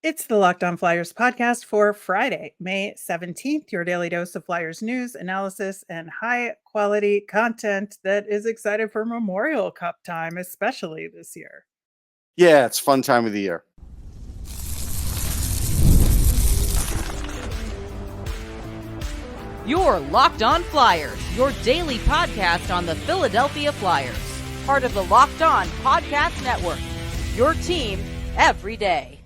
It's the Locked On Flyers podcast for Friday, May 17th, your daily dose of Flyers news, analysis, and high quality content that is excited for Memorial Cup time, especially this year. Yeah, it's a fun time of the year. You're Locked On Flyers, your daily podcast on the Philadelphia Flyers, part of the Locked On Podcast Network, your team every day.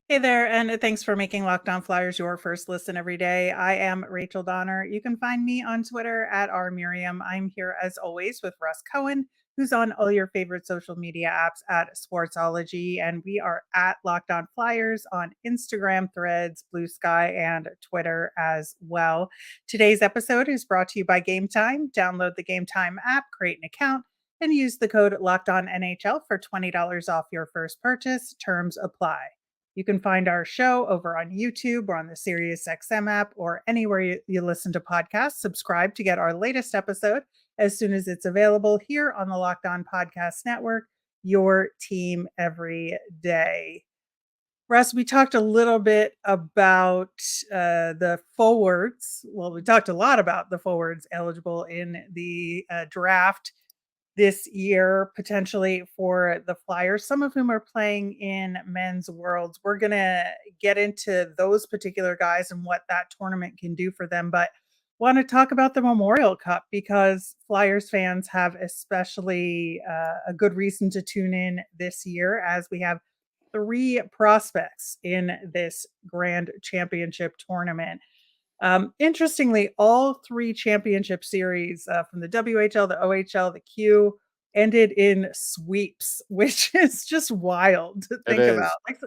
Hey there, and thanks for making Locked On Flyers your first listen every day. I am Rachel Donner. You can find me on Twitter at rmiriam. I'm here as always with Russ Cohen, who's on all your favorite social media apps at Sportsology, and we are at Locked On Flyers on Instagram, Threads, Blue Sky, and Twitter as well. Today's episode is brought to you by Game Time. Download the Game Time app, create an account, and use the code LOCKEDONNHL for $20 off your first purchase. Terms apply. You can find our show over on YouTube or on the SiriusXM app or anywhere you listen to podcasts. Subscribe to get our latest episode as soon as it's available here on the Locked On Podcast Network, your team every day. Russ, we talked a little bit about the forwards. Well, we talked a lot about the forwards eligible in the draft this year, potentially for the Flyers, some of whom are playing in men's worlds. We're going to get into those particular guys and what that tournament can do for them. But want to talk about the Memorial Cup because Flyers fans have especially a good reason to tune in this year as we have three prospects in this grand championship tournament. Interestingly, all three championship series from the WHL, the OHL, the Q ended in sweeps, which is just wild to think about. Like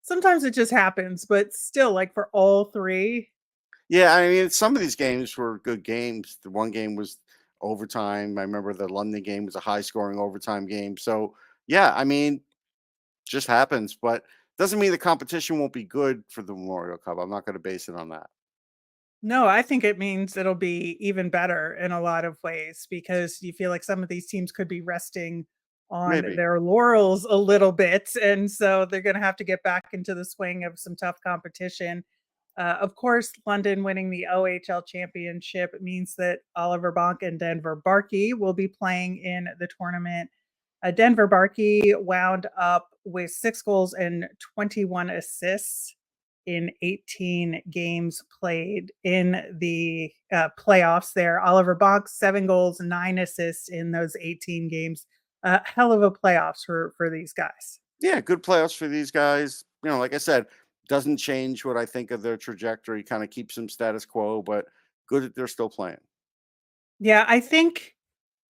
sometimes it just happens, but still, like for all three. Yeah, I mean, some of these games were good games. The one game was overtime. I remember the London game was a high-scoring overtime game. So, yeah, I mean, just happens, but doesn't mean the competition won't be good for the Memorial Cup. I'm not going to base it on that. No, I think it means it'll be even better in a lot of ways because you feel like some of these teams could be resting on Maybe. their laurels a little bit. And so they're going to have to get back into the swing of some tough competition. Of course, London winning the OHL championship means that Oliver Bonk and Denver Barkey will be playing in the tournament. Denver Barkey wound up with 6 goals and 21 assists in 18 games played in the playoffs there. Oliver Bonk, 7 goals, 9 assists in those 18 games. Hell of a playoffs for these guys. Yeah, good playoffs for these guys. You know, like I said, doesn't change what I think of their trajectory, kind of keeps them status quo, but good that they're still playing. Yeah, I think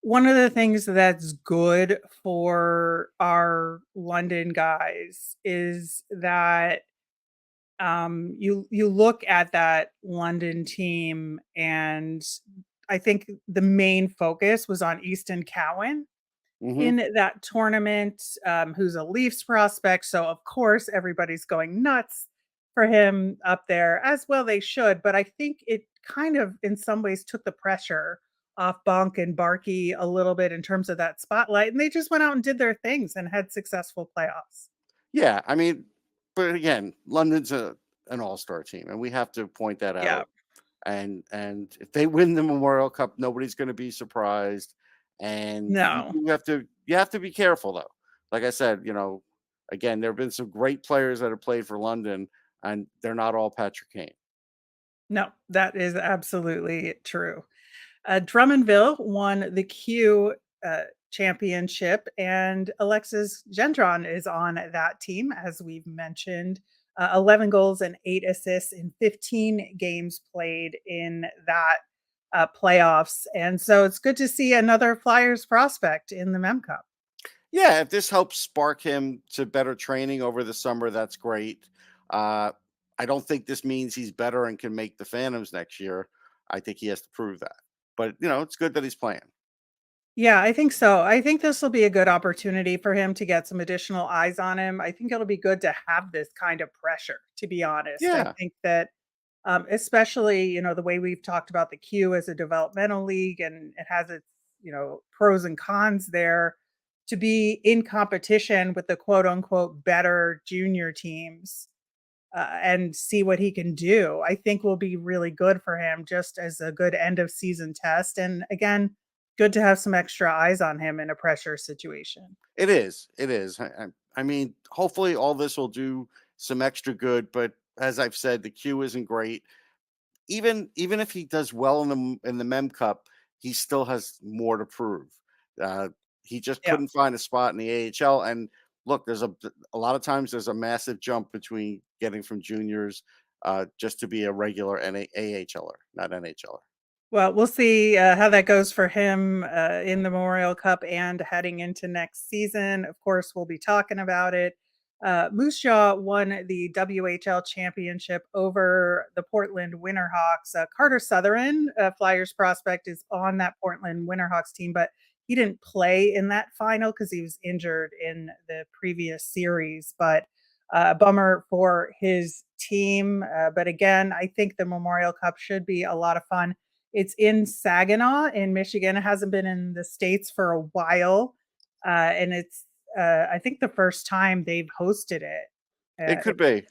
one of the things that's good for our London guys is that you look at that London team, and I think the main focus was on Easton Cowan Mm-hmm. in that tournament, who's a Leafs prospect. So of course everybody's going nuts for him up there, as well they should. But I think it kind of, in some ways, took the pressure off Bonk and Barkey a little bit in terms of that spotlight, and they just went out and did their things and had successful playoffs. Yeah, I mean, but again, London's an all-star team, and we have to point that Yeah. out. And if they win the Memorial Cup, nobody's going to be surprised. And No. you have to be careful though. Like I said, you know, again, there have been some great players that have played for London, and they're not all Patrick Kane. No, that is absolutely true. Drummondville won the Q championship, and Alexis Gendron is on that team, as we've mentioned. 11 goals and 8 assists in 15 games played in that playoffs. And so it's good to see another Flyers prospect in the Mem Cup. Yeah, if this helps spark him to better training over the summer, that's great. I don't think this means he's better and can make the Phantoms next year. I think he has to prove that. But you know, it's good that he's playing. Yeah, I think so. I think this will be a good opportunity for him to get some additional eyes on him. I think it'll be good to have this kind of pressure, to be honest. I Yeah. think that, especially, the way we've talked about the Q as a developmental league and it has its, pros and cons there, to be in competition with the quote unquote better junior teams and see what he can do. I think will be really good for him just as a good end of season test. And again, good to have some extra eyes on him in a pressure situation. It is. It is. I mean, hopefully all this will do some extra good. But as I've said, the Q isn't great. Even if he does well in the Mem Cup, he still has more to prove. Uh, he just Yeah. couldn't find a spot in the AHL. And look, there's a lot of times there's a massive jump between getting from juniors just to be a regular AHLer, not NHLer. Well, we'll see how that goes for him in the Memorial Cup and heading into next season. Of course, we'll be talking about it. Moose Jaw won the WHL championship over the Portland Winterhawks. Carter Sutherland, Flyers prospect, is on that Portland Winterhawks team, but he didn't play in that final because he was injured in the previous series. But bummer for his team. But again, I think the Memorial Cup should be a lot of fun. It's in Saginaw in Michigan. It hasn't been in the States for a while. And it's, I think, the first time they've hosted it. It could be.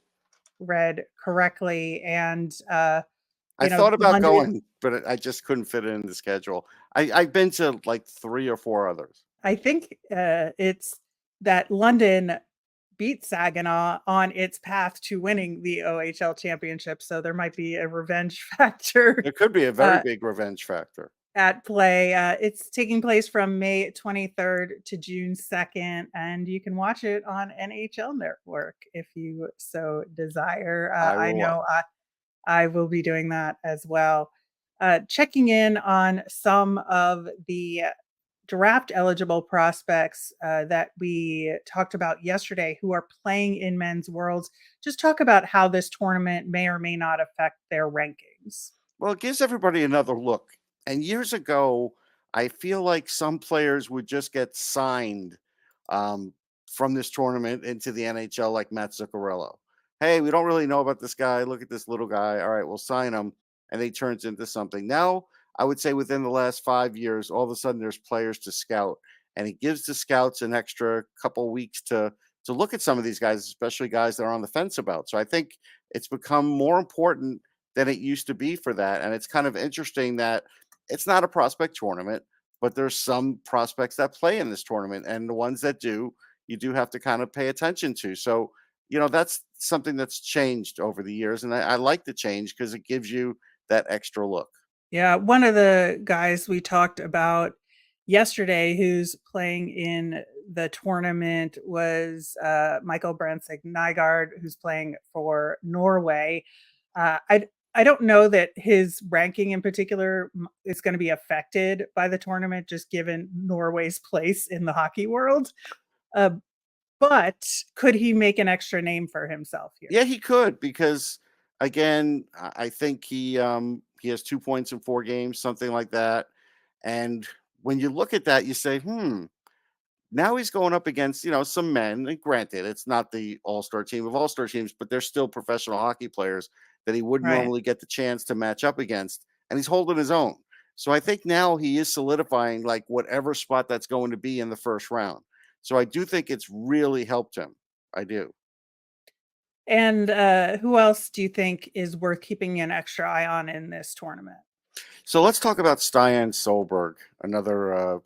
Read correctly. And, I thought about going, but I just couldn't fit it in the schedule. I've been to like 3 or 4 others. I think it's that London beat Saginaw on its path to winning the OHL championship. So there might be a revenge factor. There could be a very big revenge factor at play. It's taking place from May 23rd to June 2nd, and you can watch it on NHL Network if you so desire. I know I will be doing that as well. Checking in on some of the draft eligible prospects that we talked about yesterday who are playing in Men's Worlds. Just talk about how this tournament may or may not affect their rankings. Well, it gives everybody another look. And years ago, I feel like some players would just get signed from this tournament into the NHL, like Matt Zuccarello. Hey, we don't really know about this guy. Look at this little guy. All right, we'll sign him. And he turns into something. Now, I would say within the last 5 years, all of a sudden there's players to scout. And it gives the scouts an extra couple weeks to look at some of these guys, especially guys that are on the fence about. So I think it's become more important than it used to be for that. And it's kind of interesting that it's not a prospect tournament, but there's some prospects that play in this tournament. And the ones that do, you do have to kind of pay attention to. So, that's something that's changed over the years. And I like the change because it gives you that extra look. Yeah, one of the guys we talked about yesterday who's playing in the tournament was Michael Brensik Nygaard, who's playing for Norway. I don't know that his ranking in particular is going to be affected by the tournament, just given Norway's place in the hockey world. But could he make an extra name for himself here? Yeah, he could, because again, I think he has 2 points in 4 games, something like that. And when you look at that, you say, now he's going up against, some men. And granted, it's not the all-star team of all-star teams, but they're still professional hockey players that he wouldn't normally get the chance to match up against. And he's holding his own. So I think now he is solidifying like whatever spot that's going to be in the first round. So I do think it's really helped him. I do. And who else do you think is worth keeping an extra eye on in this tournament? So let's talk about Stian Solberg, another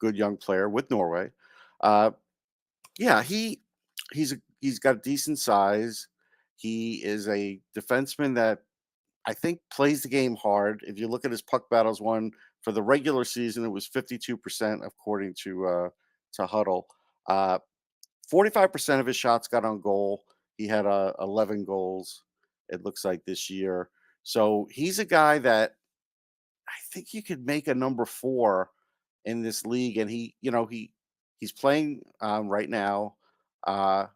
good young player with Norway. Yeah, he's got a decent size. He is a defenseman that I think plays the game hard. If you look at his puck battles won for the regular season, it was 52% according to Huddle. 45% of his shots got on goal. He had 11 goals, it looks like, this year. So he's a guy that I think you could make a number 4 in this league. And he's playing right now. And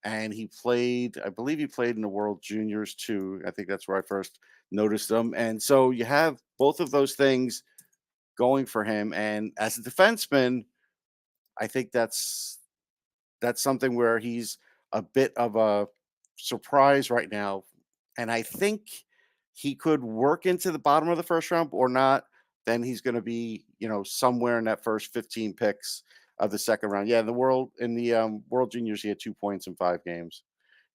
I believe he played in the World Juniors too. I think that's where I first noticed him. And so you have both of those things going for him. And as a defenseman, I think that's something where he's a bit of a surprise right now. And I think he could work into the bottom of the first round or not. Then he's going to be, somewhere in that first 15 picks of the second round. Yeah, in the World Juniors, he had 2 points in 5 games.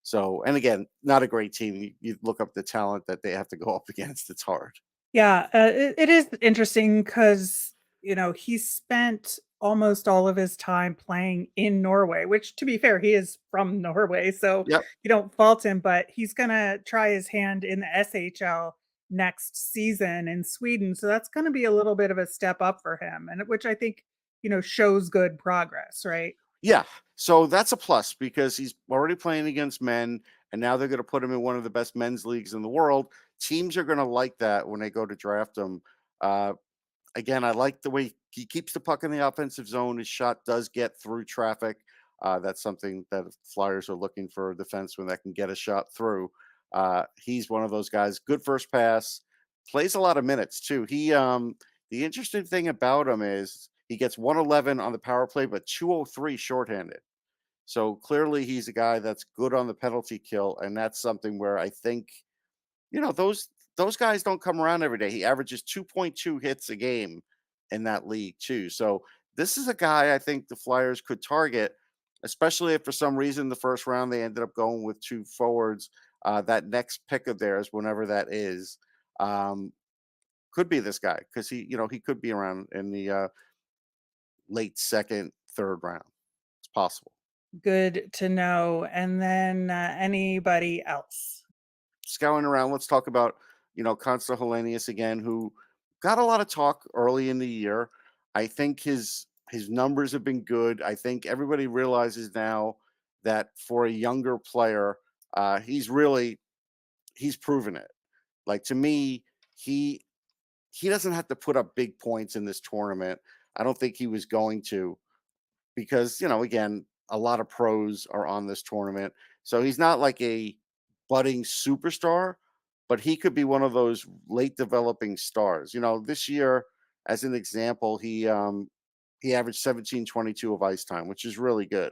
So, and again, not a great team. You look up the talent that they have to go up against. It's hard. Yeah, it is interesting because, he spent almost all of his time playing in Norway, which, to be fair, he is from Norway, so Yep. you don't fault him, but he's gonna try his hand in the SHL next season in Sweden, so that's gonna be a little bit of a step up for him, and which I think, shows good progress, right? Yeah. So that's a plus because he's already playing against men, and now they're going to put him in one of the best men's leagues in the world. Teams are going to like that when they go to draft him. Uh, Again, I like the way he keeps the puck in the offensive zone. His shot does get through traffic. That's something that Flyers are looking for a defenseman that can get a shot through. He's one of those guys. Good first pass, plays a lot of minutes too. The interesting thing about him is he gets 111 on the power play, but 203 shorthanded. So clearly he's a guy that's good on the penalty kill, and that's something where I think those guys don't come around every day. He averages 2.2 hits a game in that league too. So this is a guy I think the Flyers could target, especially if for some reason the first round they ended up going with two forwards. That next pick of theirs, whenever that is, um, could be this guy because he could be around in the late second, third round. It's possible. Good to know, and then, anybody else? Scouring around, let's talk about, Constable Hellenius again, who got a lot of talk early in the year. I think his numbers have been good. I think everybody realizes now that for a younger player, he's proven it. Like to me, he he doesn't have to put up big points in this tournament. I don't think he was going to because again, a lot of pros are on this tournament, so he's not like a budding superstar, but he could be one of those late developing stars. This year, as an example, he averaged 17-22 of ice time, which is really good.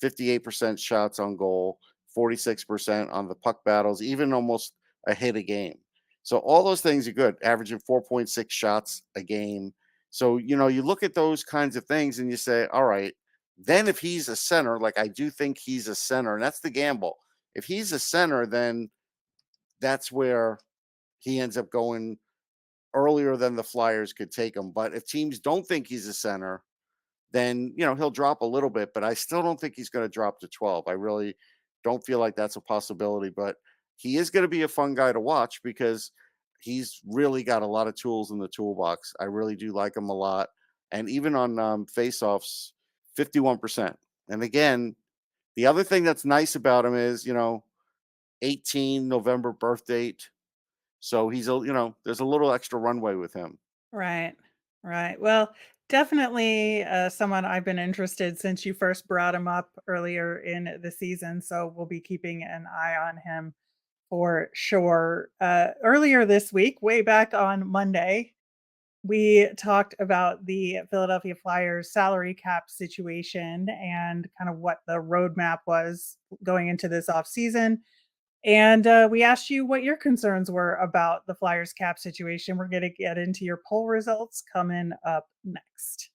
58% shots on goal, 46% on the puck battles, even almost a hit a game. So all those things are good, averaging 4.6 shots a game. So, you look at those kinds of things and you say, all right, then if he's a center, like I do think he's a center, and that's the gamble. If he's a center, then that's where he ends up going earlier than the Flyers could take him. But if teams don't think he's a center, then he'll drop a little bit, but I still don't think he's going to drop to 12. I really don't feel like that's a possibility, but he is going to be a fun guy to watch because he's really got a lot of tools in the toolbox. I really do like him a lot, and even on faceoffs, 51%. And again, the other thing that's nice about him is 18 November birth date, so there's a little extra runway with him. Right, right. Well, definitely, someone I've been interested since you first brought him up earlier in the season, so we'll be keeping an eye on him for sure. Earlier this week, way back on Monday, we talked about the Philadelphia Flyers salary cap situation and kind of what the roadmap was going into this offseason. And we asked you what your concerns were about the Flyers cap situation. We're going to get into your poll results coming up next.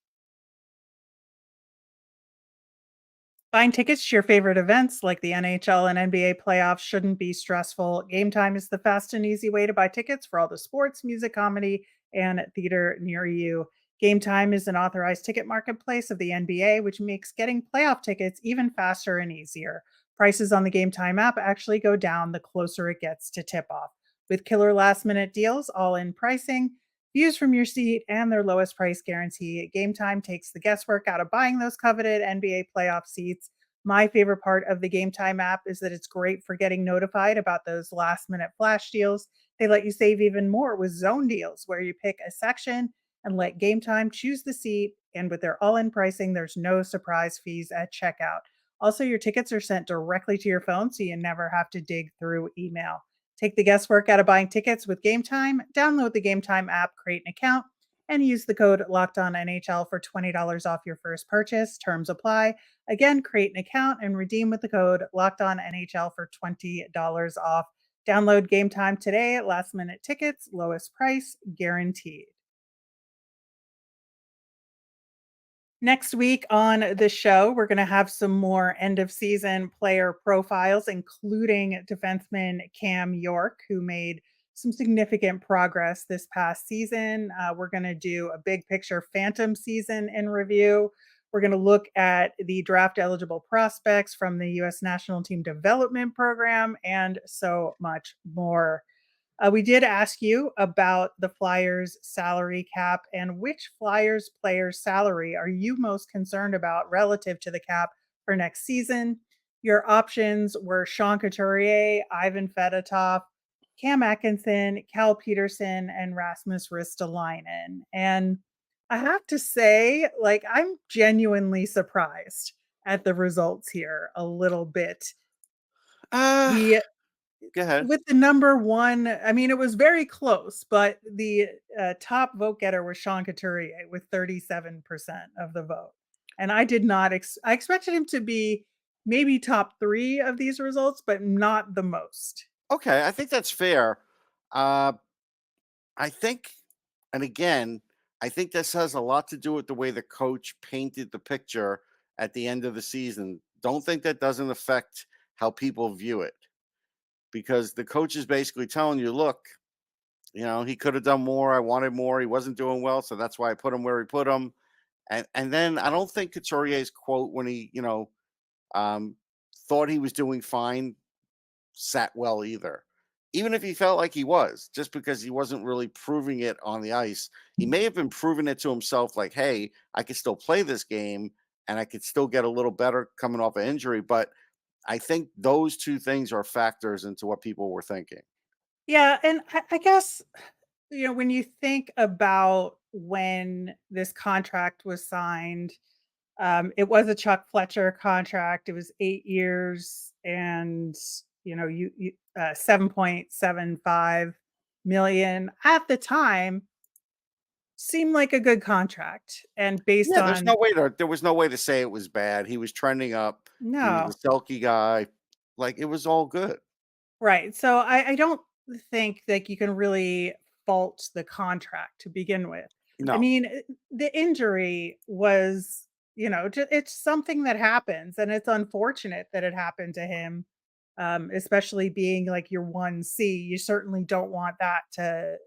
Buying tickets to your favorite events like the NHL and NBA playoffs shouldn't be stressful. Game Time is the fast and easy way to buy tickets for all the sports, music, comedy, and theater near you. Game Time is an authorized ticket marketplace of the NBA, which makes getting playoff tickets even faster and easier. Prices on the Game Time app actually go down the closer it gets to tip off. With killer last minute deals, all in pricing, views from your seat, and their lowest price guarantee, Game Time takes the guesswork out of buying those coveted NBA playoff seats. My favorite part of the Game Time app is that it's great for getting notified about those last minute flash deals. They let you save even more with zone deals, where you pick a section and let Game Time choose the seat. And with their all in pricing, there's no surprise fees at checkout. Also, your tickets are sent directly to your phone, so you never have to dig through email. Take the guesswork out of buying tickets with Game Time. Download the Game Time app, create an account, and use the code LOCKEDONNHL for $20 off your first purchase. Terms apply. Again, create an account and redeem with the code LOCKEDONNHL for $20 off. Download Game Time today. Last minute tickets, lowest price guaranteed. Next week on the show, we're going to have some more end of season player profiles, including defenseman Cam York, who made some significant progress this past season. We're going to do a big picture phantom season in review. We're going to look at the draft eligible prospects from the U.S. National Team Development Program and so much more. We did ask you about the Flyers salary cap and which Flyers player's salary are you most concerned about relative to the cap for next season. Your options were Sean Couturier, Ivan Fedotov, Cam Atkinson, Cal Peterson, and Rasmus Ristolainen. And I have to say, like, I'm genuinely surprised at the results here a little bit. Uh, The Go ahead. with the number one, I mean, it was very close, but the top vote getter was Sean Couturier with 37% of the vote. And I did not, I expected him to be maybe top 3 of these results, but not the most. Okay, I think that's fair. Uh, I think, and again, I think this has a lot to do with the way the coach painted the picture at the end of the season. Don't think that doesn't affect how people view it, because the coach is basically telling you, look, he could have done more. I wanted more. He wasn't doing well, so that's why I put him where he put him. And then I don't think Couturier's quote when he, um, thought he was doing fine sat well either. Even if he felt like he was, just because he wasn't really proving it on the ice, he may have been proving it to himself like, hey, I could still play this game and I could still get a little better coming off an injury. But I think those two things are factors into what people were thinking. Yeah. And I guess, when you think about when this contract was signed, it was a Chuck Fletcher contract. It was 8 years and, you 7.75 million at the time seemed like a good contract. And based Yeah, on there was no way to say it was bad. He was trending up. He was no, a Selkie guy. Like it was all good. right. So I don't think like you can really fault the contract to begin with. I No. mean, the injury was, it's something that happens and it's unfortunate that it happened to him. Especially being like your 1C, you certainly don't want that to,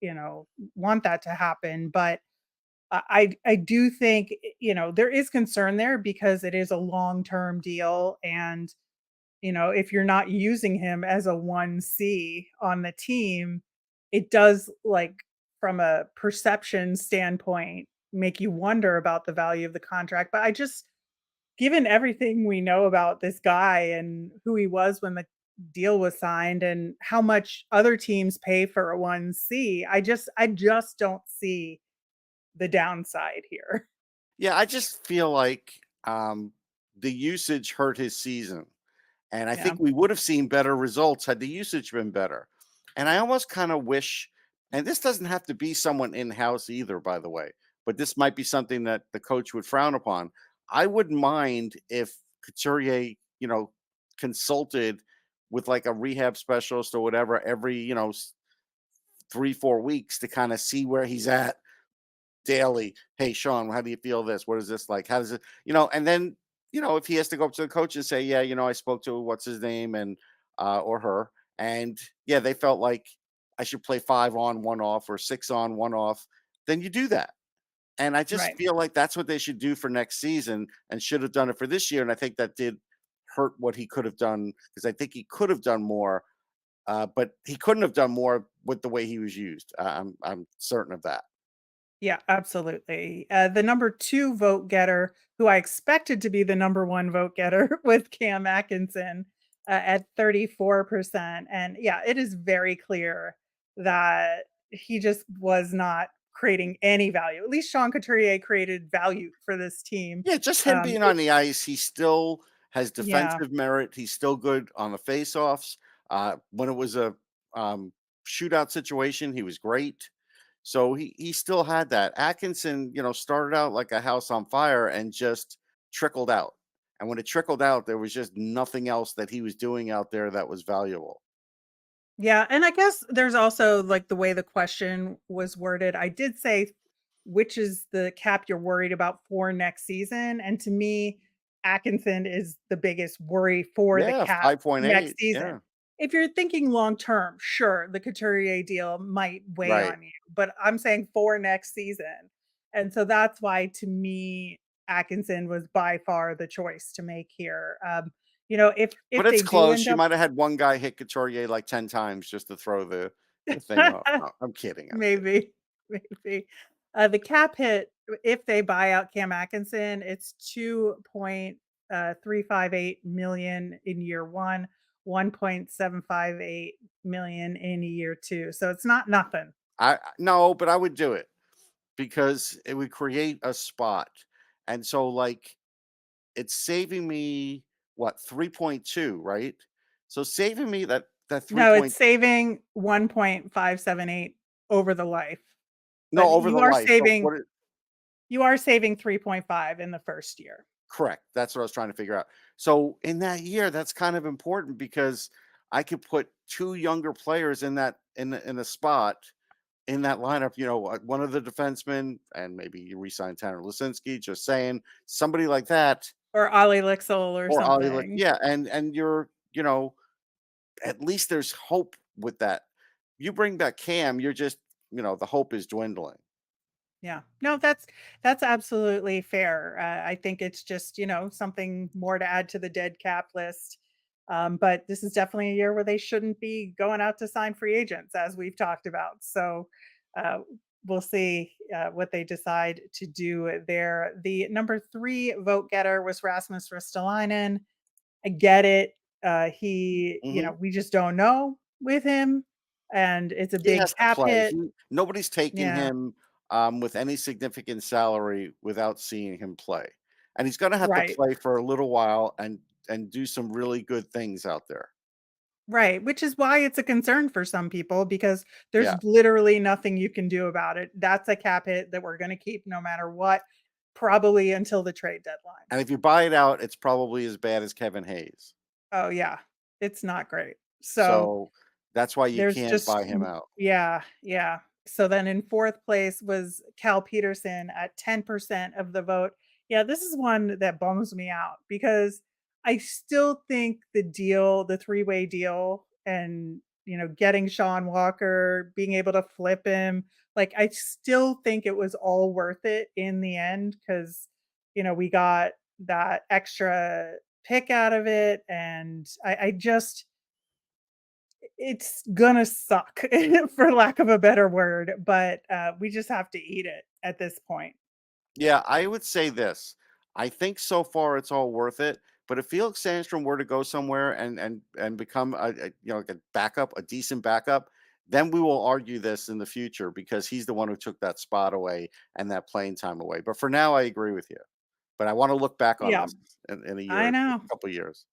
you know, want that to happen. But I do think, there is concern there because it is a long-term deal. And if you're not using him as a 1C on the team, it does, like, from a perception standpoint, make you wonder about the value of the contract. But I just, given everything we know about this guy and who he was when the deal was signed and how much other teams pay for a 1C, I just don't see the downside here. Yeah, I just feel like the usage hurt his season. And I Yeah. think we would have seen better results had the usage been better. And I almost kind of wish, and this doesn't have to be someone in house either, by the way, but this might be something that the coach would frown upon. I wouldn't mind if Couturier, consulted with like a rehab specialist or whatever every, 3, 4 weeks to kind of see where he's at daily. Hey, Sean, how do you feel this? What is this like? How does it, and then, if he has to go up to the coach and say, yeah, I spoke to what's his name and, or her, and yeah, they felt like I should play 5 on, 1 off or 6 on, 1 off, then you do that. And I just Right. feel like that's what they should do for next season and should have done it for this year. And I think that did hurt what he could have done because I think he could have done more, but he couldn't have done more with the way he was used. I'm certain of that. Yeah, absolutely. The number 2 vote getter, who I expected to be the number 1 vote getter, with Cam Atkinson at 34%. And yeah, it is very clear that he just was not creating any value. At least Sean Couturier created value for this team. Yeah, just him being on the ice, he still has Yeah, defensive merit. He's still good on the faceoffs. When it was a shootout situation, he was great. So he still had that. Atkinson, started out like a house on fire and just trickled out. And when it trickled out, there was just nothing else that he was doing out there that was valuable. yeah, and I guess there's also, like, the way the question was worded. I did say which is the cap you're worried about for next season. And to me, Atkinson is the biggest worry for the Yeah, cap 5.8. next season. Yeah, If you're thinking long term, sure, the Couturier deal might weigh right. on you, but I'm saying for next season. And so that's why, to me, Atkinson was by far the choice to make here. But If it's they do close. end She up might have had one guy hit Couturier like 10 times just to throw the thing off. No, I'm kidding. I'm kidding. maybe, maybe. The cap hit, if they buy out Cam Atkinson, it's 2.358 million in year one, 1.758 million in year two. So it's not nothing. No, but I would do it because it would create a spot. And so like it's saving me what 3.2, right? So saving me that No, it's 3. saving 1.578 over the life, No, but over the life. But what it, you are saving 3.5 in the first year. correct. That's what I was trying to figure out. So in that year, that's kind of important because I could put two younger players in that in a spot in that lineup. One of the defensemen, and maybe you resign Tanner Lisinski. Just saying, somebody like that, Or Ollie Lixel or or Ollie, something. yeah, and you're at least there's hope with that. You bring back Cam, you're just the hope is dwindling. Yeah. No, that's absolutely fair. I think it's just, something more to add to the dead cap list. But this is definitely a year where they shouldn't be going out to sign free agents, as we've talked about. So uh, we'll see what they decide to do there. The number 3 vote getter was Rasmus Ristolainen. I get it. Hmm. We just don't know with him, and it's a He big has to cap play. hit. Nobody's taking Yeah. him with any significant salary without seeing him play, and he's going to have to Right. play for a little while and do some really good things out there. Right, which is why it's a concern for some people because there's Yeah, literally nothing you can do about it. That's a cap hit that we're gonna keep no matter what, probably until the trade deadline. and if you buy it out, it's probably as bad as Kevin Hayes. Oh, yeah. It's not great. So, So that's why you there's can't just buy him out. yeah, yeah. So then in 4th place was Cal Peterson at 10% of the vote. Yeah, this is one that bums me out because I still think the three-way deal and, getting Sean Walker, being able to flip him, like, I still think it was all worth it in the end because, we got that extra pick out of it, and I just it's gonna suck for lack of a better word, but we just have to eat it at this point. Yeah, I would say this. I think so far it's all worth it. But if Felix Sandstrom were to go somewhere and become like a backup, a decent backup, then we will argue this in the future because he's the one who took that spot away and that playing time away. But for now, I agree with you. But I want to look back on Yeah, this in a I year, a know, couple of years.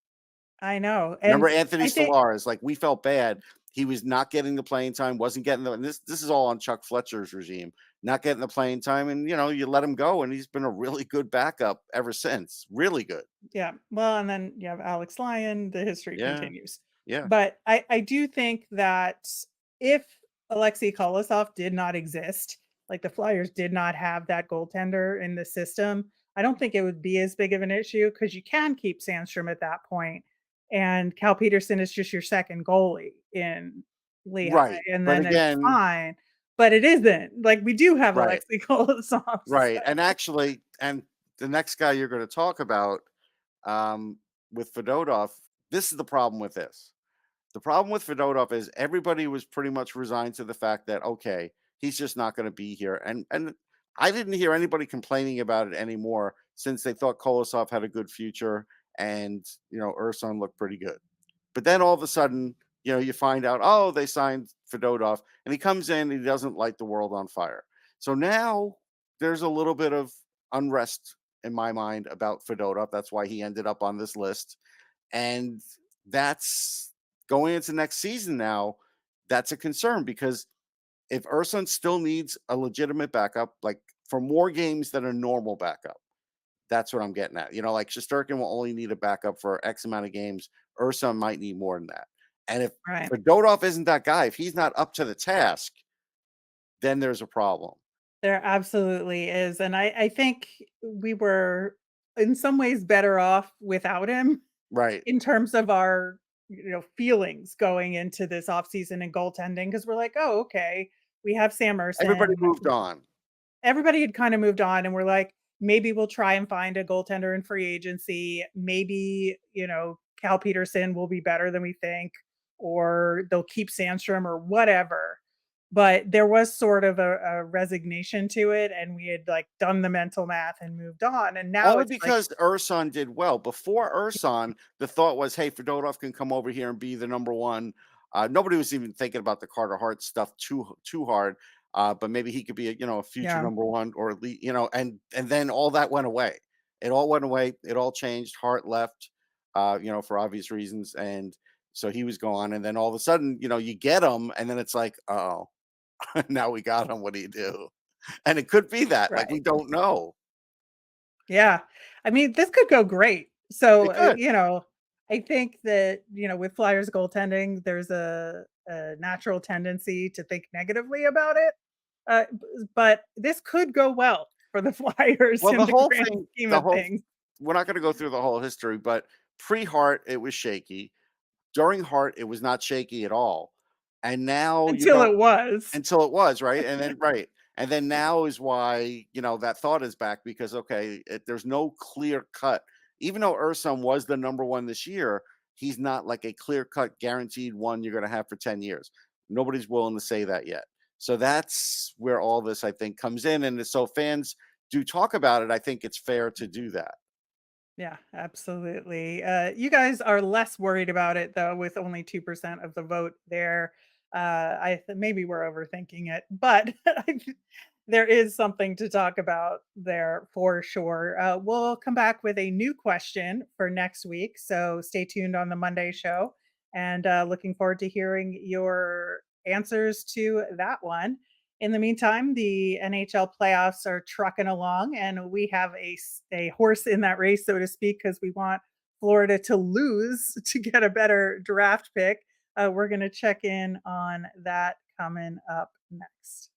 I know, Remember and Anthony I think Stellaris? Like we felt bad. He was not getting the playing time, wasn't getting the. And this is all on Chuck Fletcher's regime, not getting the playing time, and you let him go, and he's been a really good backup ever since. Really good. yeah, well, and then you have Alex Lyon, the history Yeah, continues. yeah, But I do think that if Alexei Kolosov did not exist, like the Flyers did not have that goaltender in the system, I don't think it would be as big of an issue because you can keep Sandstrom at that point, and Cal Peterson is just your second goalie in Lehigh, right. and But then it's again, fine. But it isn't. Like, we do have right, Alexei Kolosov, right, so and actually, and the next guy you're going to talk about um, with Fedotov, this is the problem with this. The problem with Fedotov is everybody was pretty much resigned to the fact that okay, he's just not going to be here, and I didn't hear anybody complaining about it anymore since they thought Kolosov had a good future and Urson looked pretty good. But then all of a sudden, you find out they signed Fedotov, and he comes in and he doesn't light the world on fire. So now there's a little bit of unrest in my mind about Fedotov. That's why he ended up on this list, and that's going into next season now, that's a concern because if Urson still needs a legitimate backup, like for more games than a normal backup, that's what I'm getting at. Like Shesterkin will only need a backup for X amount of games. Urson might need more than that. And if right. Fedotov isn't that guy, if he's not up to the task, then there's a problem. There absolutely is, and I think we were in some ways better off without him Right. in terms of our, feelings going into this offseason and goaltending because we're like, "Oh, okay, we have Sam Everybody Ersson." moved on. Everybody had kinda moved on, and we're like, "Maybe we'll try and find a goaltender in free agency. Maybe, Cal Peterson will be better than we think, or they'll keep Sandstrom or whatever." But there was sort of a resignation to it, and we had, like, done the mental math and moved on, and now Only it's like because Urson did well. Before Urson, the thought was, "Hey, Fedotov can come over here and be the number one." Nobody was even thinking about the Carter Hart stuff too hard, but maybe he could be a future yeah, number one, or at least and then all that went away. It all went away. It all changed. Hart left, for obvious reasons, and so he was gone. And then all of a sudden, you get him, and then it's like, oh, now we got him. What do you do? And it could be that, like, right. we don't know. Yeah. I mean, this could go great. So, It could. I think that, with Flyers goaltending, there's a natural tendency to think negatively about it. But this could go well for the Flyers Well, in the the whole grand thing, scheme of things we're not gonna go through the whole history, but pre-Hart, it was shaky. During Hart, it was not shaky at all. And now you until go it was. until it was, right? And then right. And then now is why, that thought is back because, okay, there's no clear cut. Even though Urson was the number one this year, he's not like a clear cut guaranteed one you're gonna have for 10 years. Nobody's willing to say that yet. So that's where all this, I think, comes in. And so fans do talk about it. I think it's fair to do that. Yeah, absolutely. You guys are less worried about it though, with only 2% of the vote there. Maybe we're overthinking it, but there is something to talk about there for sure. We'll come back with a new question for next week, so stay tuned on the Monday show. And looking forward to hearing your answers to that one. In the meantime, the NHL playoffs are trucking along, and we have a horse in that race, so to speak, because we want Florida to lose to get a better draft pick. We're going to check in on that coming up next.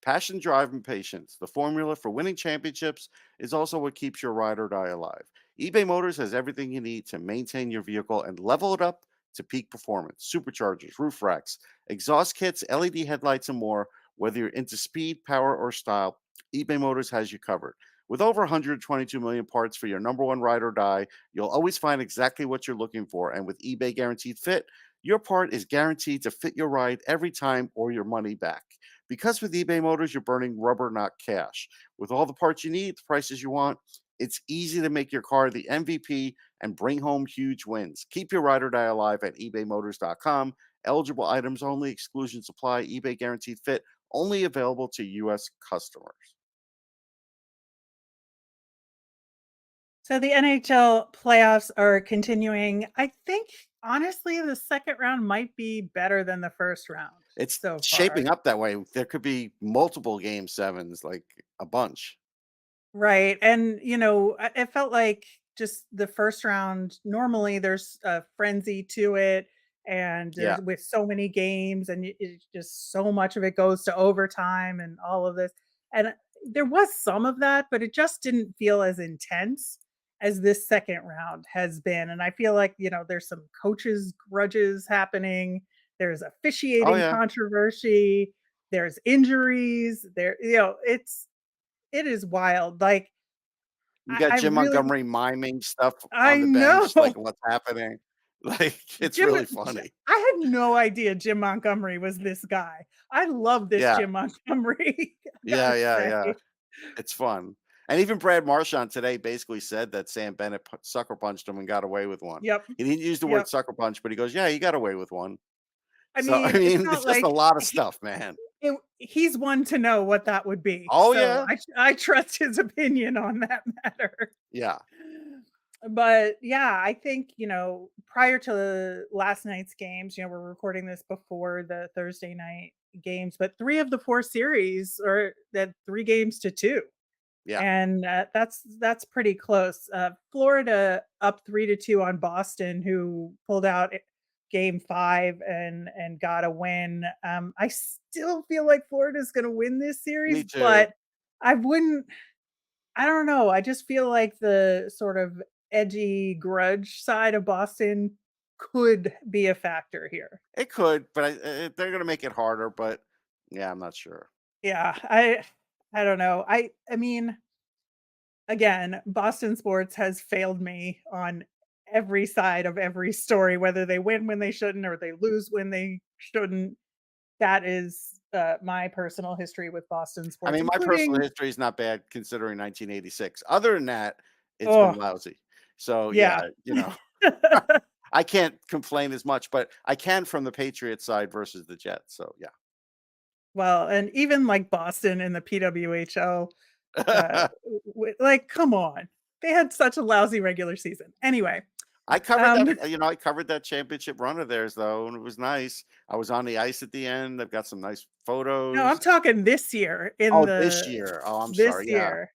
Passion, drive, and patience. The formula for winning championships is also what keeps your ride or die alive. eBay Motors has everything you need to maintain your vehicle and level it up to peak performance. Superchargers, roof racks, exhaust kits, LED headlights, and more. Whether you're into speed, power, or style, eBay Motors has you covered. With over 122 million parts for your number one ride or die, you'll always find exactly what you're looking for. And with eBay Guaranteed Fit, your part is guaranteed to fit your ride every time or your money back. Because with eBay Motors, you're burning rubber, not cash. With all the parts you need, the prices you want, it's easy to make your car the MVP and bring home huge wins. Keep your ride or die alive at ebaymotors.com. Eligible items only, exclusions apply, eBay guaranteed fit, only available to U.S. customers. So the NHL playoffs are continuing. I think honestly, the second round might be better than the first round It's so far. shaping up that way. There could be multiple game sevens, like a bunch. Right. And, it felt like just the first round, normally there's a frenzy to it. And Yeah. there's with so many games, and it's just so much of it goes to overtime and all of this. And there was some of that, but it just didn't feel as intense as this second round has been. And I feel like, there's some coaches' grudges happening. There's Oh, officiating yeah. controversy. There's injuries. It is wild. Like, You got I Jim really Montgomery miming stuff I on the know. bench, like what's happening. Like, it's Jim really J funny. I had no idea Jim Montgomery was this guy. I love this Yeah. Jim Montgomery, I Yeah, gotta yeah, yeah. say. It's fun. And even Brad Marchand today basically said that Sam Bennett sucker punched him and got away with one. Yep, He didn't use the word yep. sucker punch, but he goes, "Yeah, he got away with one." I So, I mean, it's mean, not it's just a like lot of stuff, man. he's one to know what that would be, Oh, so yeah. I trust his opinion on that matter. Yeah. But yeah, I think, prior to last night's games, we're recording this before the Thursday night games, but 3 of the 4 series are that 3 games to 2. Yeah. And that's pretty close. Florida up 3-2 on Boston, who pulled out game 5 and got a win. I still feel like Florida's going to win this Me series, too. but I wouldn't I don't know. I just feel like the sort of edgy grudge side of Boston could be a factor here. It could, but they're going to make it harder. But yeah, I'm not sure. Yeah, I don't know. I mean, again, Boston sports has failed me on every side of every story, whether they win when they shouldn't or they lose when they shouldn't. That is my personal history with Boston I sports, mean, my personal including history is not bad considering 1986. Other than that, it's been oh lousy. So yeah, yeah. I can't complain as much, but I can from the Patriots side versus the Jets. So Well, and even like Boston in the PWHL, yeah. like, come on. They had such a lousy regular season. Anyway, I covered um, that, I covered that championship run of theirs though, and it was nice. I was on the ice at the end. I've got some nice no, I'm photos. talking this year in Oh, this the year. Oh, I'm this sorry. Yeah. year.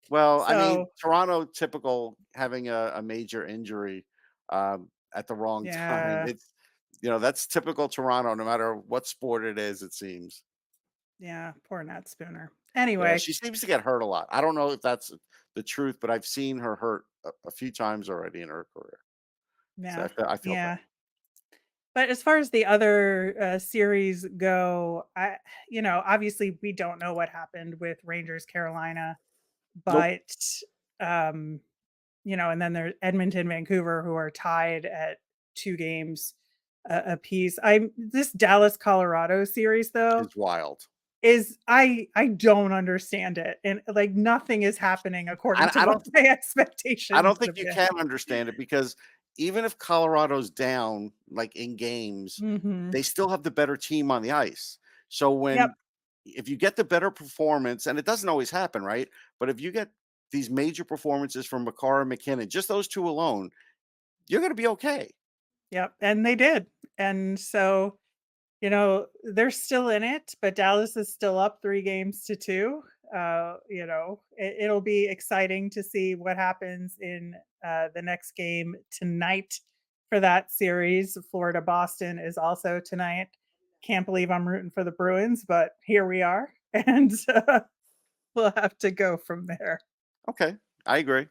Well, I mean, So, Toronto typical having a major injury at the wrong time. yeah, It's that's typical Toronto, no matter what sport it is, it seems. yeah, poor Nat Spooner. Yeah, Anyway, she seems to get hurt a lot. I don't know if that's the truth, but I've seen her hurt a few times already in her career. So yeah, I feel bad. yeah. But as far as the other series go, obviously we don't know what happened with Rangers Carolina, Nope. but um, and then there's Edmonton, Vancouver, who are tied at 2 games apiece. This Dallas, Colorado series though It's wild. is I don't understand it, and like nothing is happening according to I what don't my I expectations don't think have you been. can understand it because even if Colorado's down, like in games, Hmm. they still have the better team on the ice. So Yep. if you get the better performance, and it doesn't always happen, right? But if you get these major performances from McCarr and McKinnon, just those two alone, you're going to be okay. Yep. And they did. And so, they're still in it, but Dallas is still up 3 games to 2. It'll be exciting to see what happens in the next game tonight for that series. Florida Boston is also tonight. Can't believe I'm rooting for the Bruins, but here we are. And we'll have to go from there. Okay, I agree.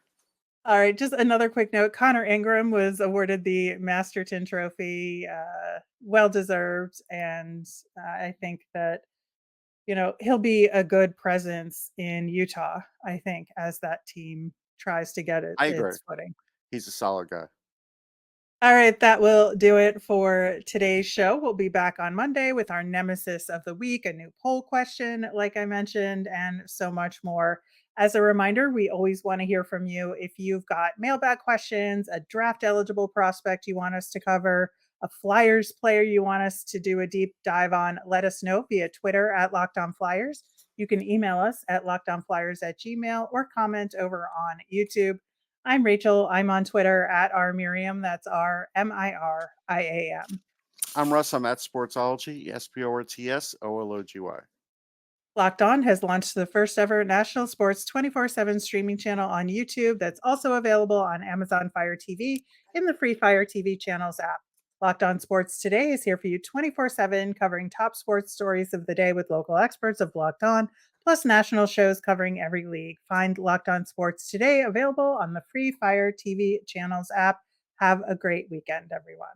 All right, just another quick note. Connor Ingram was awarded the Masterton Trophy, well deserved, and I think that he'll be a good presence in Utah. I think as that team tries to get I agree. its footing. He's a solid guy. All right, that will do it for today's show. We'll be back on Monday with our nemesis of the week, a new poll question, like I mentioned, and so much more. As a reminder, we always want to hear from you. If you've got mailbag questions, a draft eligible prospect you want us to cover, a Flyers player you want us to do a deep dive on, let us know via Twitter at Locked On Flyers. You can email us at lockedonflyers@gmail or comment over on YouTube. I'm Rachel. I'm on Twitter at rmiriam. That's RMIRIAM. I'm Russ. I'm at Sportsology, SPORTSOLOGY. Locked On has launched the first ever national sports 24/7 streaming channel on YouTube that's also available on Amazon Fire TV in the free Fire TV channels app. Locked On Sports Today is here for you 24/7, covering top sports stories of the day with local experts of Locked On, plus national shows covering every league. Find Locked On Sports Today available on the free Fire TV channels app. Have a great weekend, everyone.